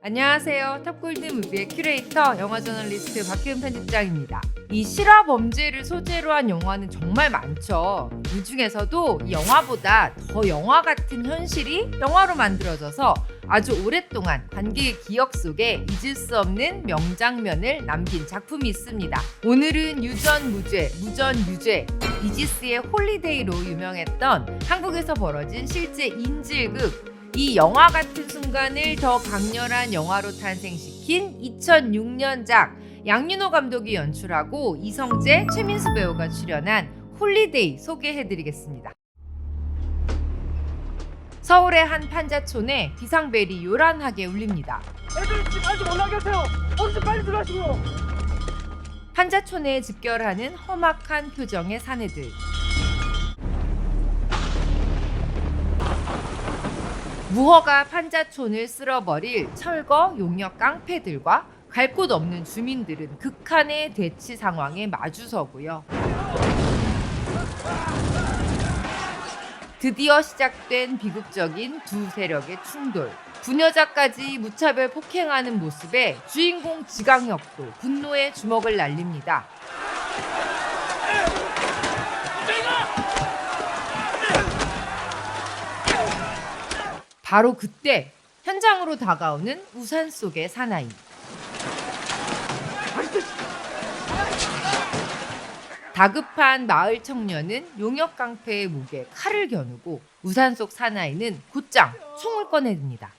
안녕하세요. 탑골드무비의 큐레이터 영화 저널리스트 박희은 편집장입니다. 이 실화 범죄를 소재로 한 영화는 정말 많죠. 이 중에서도 이 영화보다 더 영화 같은 현실이 영화로 만들어져서 아주 오랫동안 관객의 기억 속에 잊을 수 없는 명장면을 남긴 작품이 있습니다. 오늘은 유전무죄, 무전유죄, 비지스의 홀리데이로 유명했던 한국에서 벌어진 실제 인질극, 이 영화 같은 순간을 더 강렬한 영화로 탄생시킨 2006년작, 양윤호 감독이 연출하고 이성재, 최민수 배우가 출연한 홀리데이 소개해드리겠습니다. 서울의 한 판자촌에 비상벨이 요란하게 울립니다. 애들 집 안에 올라가게 하세요. 어르신 빨리 들어가시고요. 판자촌에 집결하는 험악한 표정의 사내들. 무허가 판자촌을 쓸어버릴 철거 용역 깡패들과 갈 곳 없는 주민들은 극한의 대치 상황에 마주서고요. 드디어 시작된 비극적인 두 세력의 충돌. 부녀자까지 무차별 폭행하는 모습에 주인공 지강혁도 분노의 주먹을 날립니다. 바로 그때 현장으로 다가오는 우산 속의 사나이. 다급한 마을 청년은 용역 깡패의 목에 칼을 겨누고 우산 속 사나이는 곧장 총을 꺼냅니다.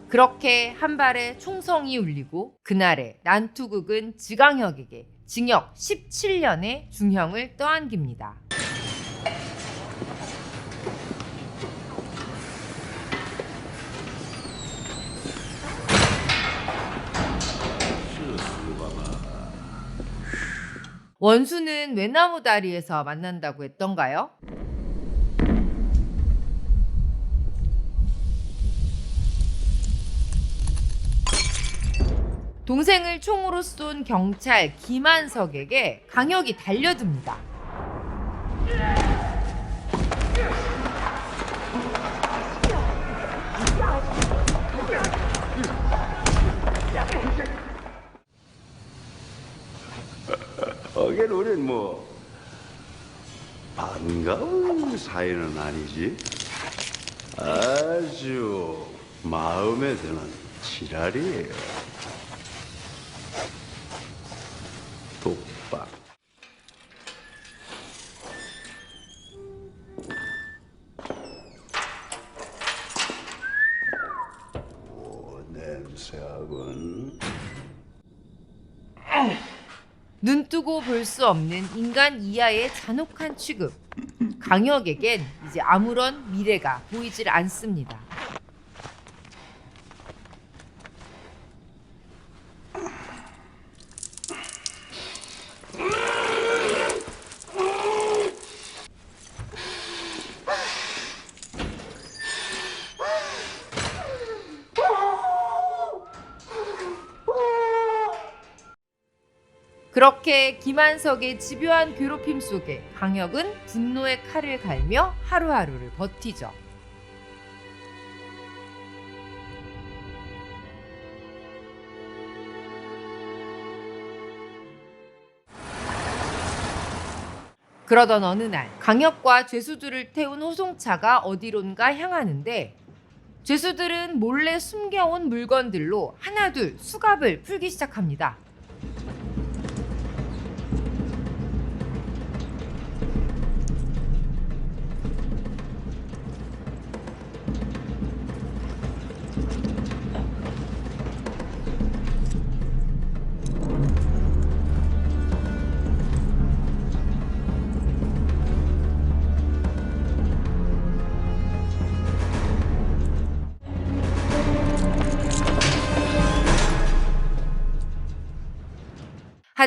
그렇게 한 발에 총성이 울리고 그날의 난투극은 지강혁에게 징역 17년의 중형을 떠안깁니다. 원수는 외나무 다리에서 만난다고 했던가요? 동생을 총으로 쏜 경찰 김한석에게 강혁이 달려듭니다. 어긴 우린 뭐 반가운 사이는 아니지. 아주 마음에 드는 지랄이에요. 독박. 오, 냄새하군. 눈뜨고 볼 수 없는 인간 이하의 잔혹한 취급. 강혁에겐 이제 아무런 미래가 보이질 않습니다. 그렇게 김한석의 집요한 괴롭힘 속에 강혁은 분노의 칼을 갈며 하루하루를 버티죠. 그러던 어느 날 강혁과 죄수들을 태운 호송차가 어디론가 향하는데 죄수들은 몰래 숨겨온 물건들로 하나둘 수갑을 풀기 시작합니다.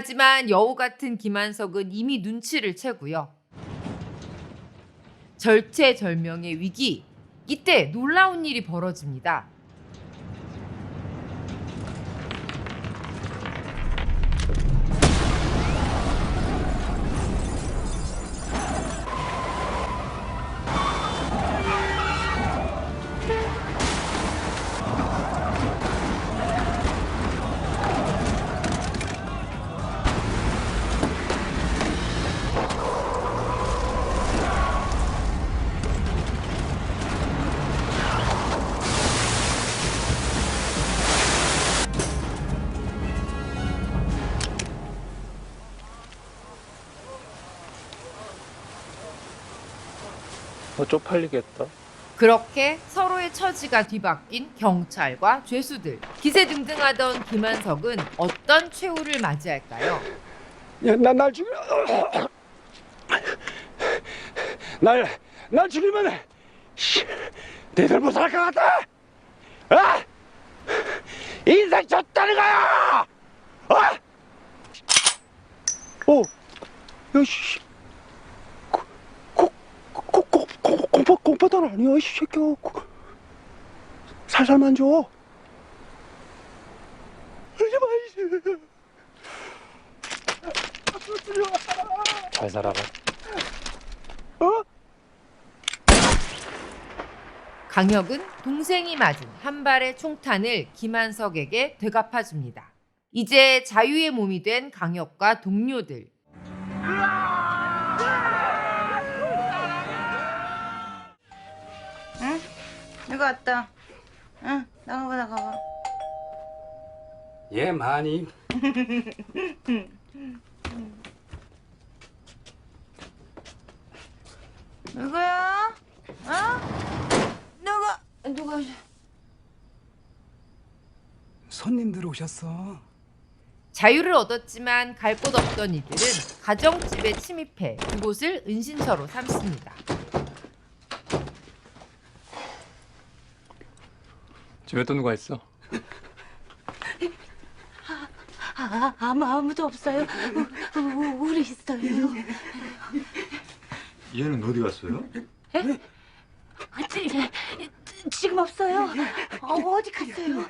하지만 여우 같은 김한석은 이미 눈치를 채고요. 절체절명의 위기. 이때 놀라운 일이 벌어집니다. 너 쪽팔리겠다. 그렇게 서로의 처지가 뒤바뀐 경찰과 죄수들. 기세등등하던 김한석은 어떤 최후를 맞이할까요? 야, 날 죽여. 날 죽이면 니들 못 살 것 같아. 아! 인생 졌다는 거야. 야, 씨. 공포단 아니야, 이 새끼야. 살살만 줘. 이제 봐, 잘 살아라. 강혁은 동생이 맞은 한 발의 총탄을 김한석에게 되갚아줍니다. 이제 자유의 몸이 된 강혁과 동료들. 응? 이거 왔다. 응, 나가봐. 얘 많이. 누구야? 누가? 손님들 오셨어. 자유를 얻었지만 갈 곳 없던 이들은 가정집에 침입해 그곳을 은신처로 삼습니다. 집에 또 누가 있어? 아무도 없어요. 우리 있어요. 얘는 어디 갔어요? 지금 없어요. 어디 갔어요?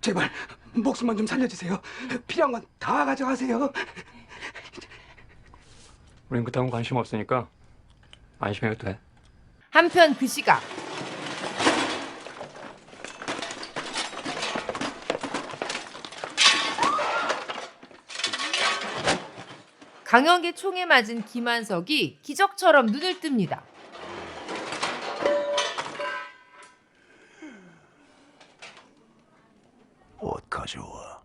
제발 목숨만 좀 살려주세요. 필요한 건 다 가져가세요. 우린 그딴 거 관심 없으니까 안심해도 돼. 한편 그 시각 강혁의 총에 맞은 김한석이 기적처럼 눈을 뜹니다. 옷 가져와.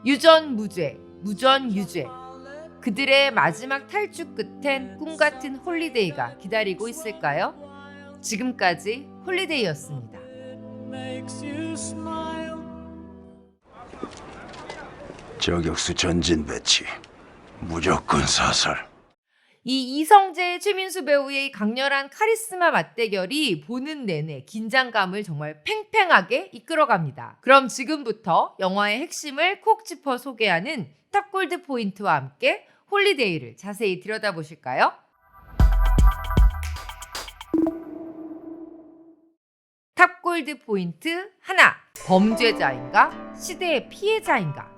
유전무죄, 무전유죄. 그들의 마지막 탈주 끝엔 꿈같은 홀리데이가 기다리고 있을까요? 지금까지 홀리데이였습니다. 저격수 전진 배치. 무조건 사살. 이 이성재, 최민수 배우의 강렬한 카리스마 맞대결이 보는 내내 긴장감을 정말 팽팽하게 이끌어갑니다. 그럼 지금부터 영화의 핵심을 콕 짚어 소개하는 탑골드 포인트와 함께 홀리데이를 자세히 들여다보실까요? 탑골드 포인트 하나. 범죄자인가? 시대의 피해자인가?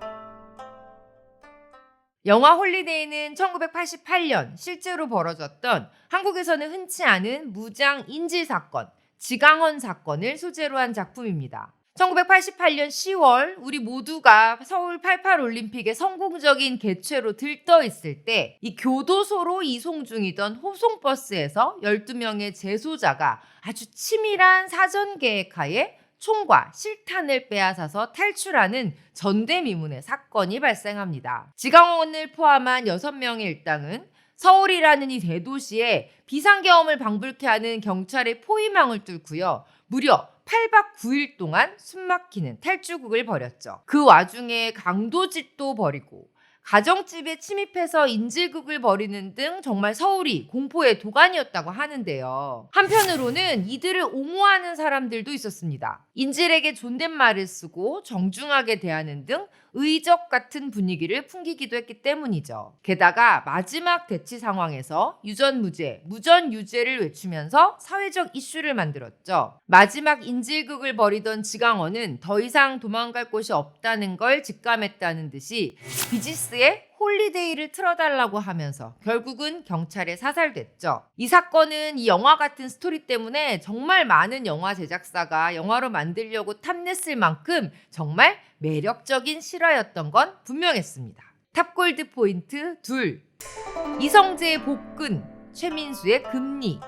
영화 홀리데이는 1988년 실제로 벌어졌던 한국에서는 흔치 않은 무장 인질 사건, 지강헌 사건을 소재로 한 작품입니다. 1988년 10월 우리 모두가 서울 88 올림픽의 성공적인 개최로 들떠 있을 때 이 교도소로 이송 중이던 호송버스에서 12명의 재소자가 아주 치밀한 사전 계획하에 총과 실탄을 빼앗아서 탈출하는 전대미문의 사건이 발생합니다. 지강원을 포함한 6명의 일당은 서울이라는 이 대도시에 비상계엄을 방불케 하는 경찰의 포위망을 뚫고요. 무려 8박 9일 동안 숨막히는 탈주극을 벌였죠. 그 와중에 강도짓도 벌이고 가정집에 침입해서 인질극을 벌이는 등 정말 서울이 공포의 도가니였다고 하는데요. 한편으로는 이들을 옹호하는 사람들도 있었습니다. 인질에게 존댓말을 쓰고 정중하게 대하는 등 의적 같은 분위기를 풍기기도 했기 때문이죠. 게다가 마지막 대치 상황에서 유전무죄, 무전유죄를 외치면서 사회적 이슈를 만들었죠. 마지막 인질극을 벌이던 지강원은 더 이상 도망갈 곳이 없다는 걸 직감했다는 듯이 비지스의 홀리데이를 틀어달라고 하면서 결국은 경찰에 사살됐죠. 이 사건은 이 영화 같은 스토리 때문에 정말 많은 영화 제작사가 영화로 만들려고 탐냈을 만큼 정말 매력적인 실화였던 건 분명했습니다. 탑골드 포인트 2. 이성재의 복근, 최민수의 금리.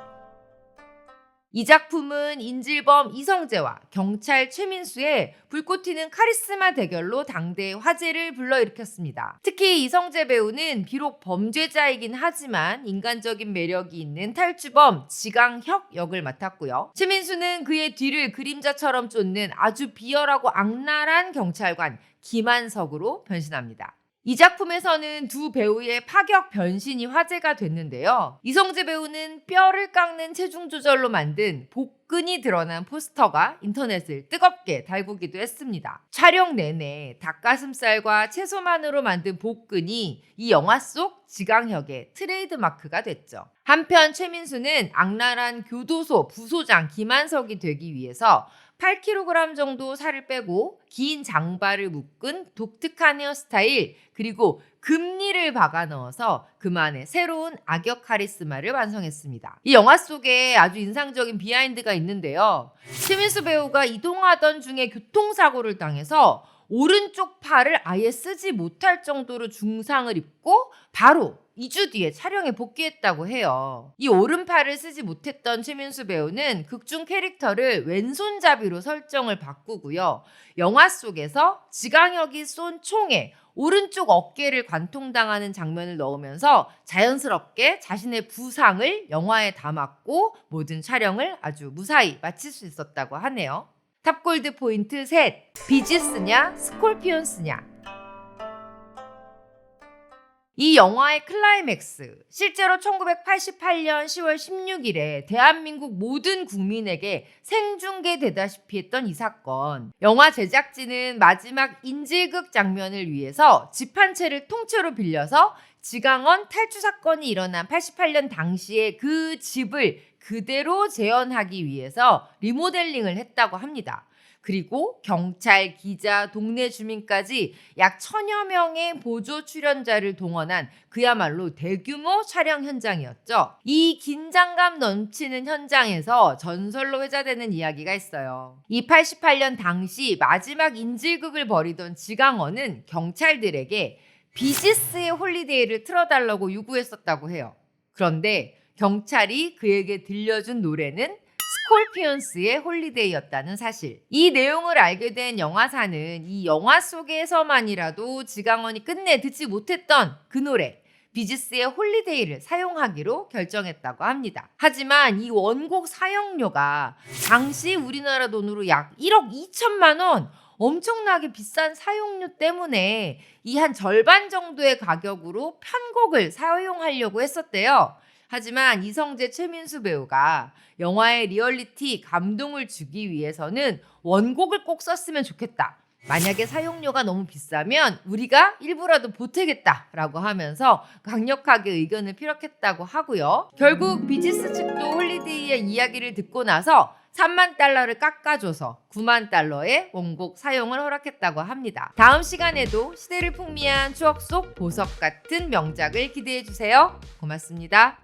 이 작품은 인질범 이성재와 경찰 최민수의 불꽃 튀는 카리스마 대결로 당대의 화제를 불러일으켰습니다. 특히 이성재 배우는 비록 범죄자이긴 하지만 인간적인 매력이 있는 탈주범 지강혁 역을 맡았고요. 최민수는 그의 뒤를 그림자처럼 쫓는 아주 비열하고 악랄한 경찰관 김한석으로 변신합니다. 이 작품에서는 두 배우의 파격 변신이 화제가 됐는데요. 이성재 배우는 뼈를 깎는 체중 조절로 만든 복근이 드러난 포스터가 인터넷을 뜨겁게 달구기도 했습니다. 촬영 내내 닭가슴살과 채소만으로 만든 복근이 이 영화 속 지강혁의 트레이드 마크가 됐죠. 한편 최민수는 악랄한 교도소 부소장 김한석이 되기 위해서 8kg 정도 살을 빼고 긴 장발을 묶은 독특한 헤어스타일 그리고 금리를 박아 넣어서 그만의 새로운 악역 카리스마를 완성했습니다. 이 영화 속에 아주 인상적인 비하인드가 있는데요. 최민수 배우가 이동하던 중에 교통사고를 당해서 오른쪽 팔을 아예 쓰지 못할 정도로 중상을 입고 바로 2주 뒤에 촬영에 복귀했다고 해요. 이 오른팔을 쓰지 못했던 최민수 배우는 극중 캐릭터를 왼손잡이로 설정을 바꾸고요. 영화 속에서 지강혁이 쏜 총에 오른쪽 어깨를 관통당하는 장면을 넣으면서 자연스럽게 자신의 부상을 영화에 담았고 모든 촬영을 아주 무사히 마칠 수 있었다고 하네요. 탑골드 포인트 3. 비지스냐 스콜피온스냐. 이 영화의 클라이맥스, 실제로 1988년 10월 16일에 대한민국 모든 국민에게 생중계되다시피 했던 이 사건. 영화 제작진은 마지막 인질극 장면을 위해서 집 한 채를 통째로 빌려서 지강원 탈주 사건이 일어난 88년 당시에 그 집을 그대로 재현하기 위해서 리모델링을 했다고 합니다. 그리고 경찰, 기자, 동네 주민까지 약 1000여 명의 보조 출연자를 동원한 그야말로 대규모 촬영 현장이었죠. 이 긴장감 넘치는 현장에서 전설로 회자되는 이야기가 있어요. 이 88년 당시 마지막 인질극을 벌이던 지강원은 경찰들에게 비지스의 홀리데이를 틀어달라고 요구했었다고 해요. 그런데 경찰이 그에게 들려준 노래는 스콜피온스의 홀리데이였다는 사실. 이 내용을 알게 된 영화사는 이 영화 속에서만이라도 지강원이 끝내 듣지 못했던 그 노래 비지스의 홀리데이를 사용하기로 결정했다고 합니다. 하지만 이 원곡 사용료가 당시 우리나라 돈으로 약 1억 2천만 원, 엄청나게 비싼 사용료 때문에 이 한 절반 정도의 가격으로 편곡을 사용하려고 했었대요. 하지만 이성재 최민수 배우가 영화의 리얼리티 감동을 주기 위해서는 원곡을 꼭 썼으면 좋겠다. 만약에 사용료가 너무 비싸면 우리가 일부라도 보태겠다라고 하면서 강력하게 의견을 피력했다고 하고요. 결국 비지스 측도 홀리데이의 이야기를 듣고 나서 3만 달러를 깎아줘서 9만 달러의 원곡 사용을 허락했다고 합니다. 다음 시간에도 시대를 풍미한 추억 속 보석 같은 명작을 기대해주세요. 고맙습니다.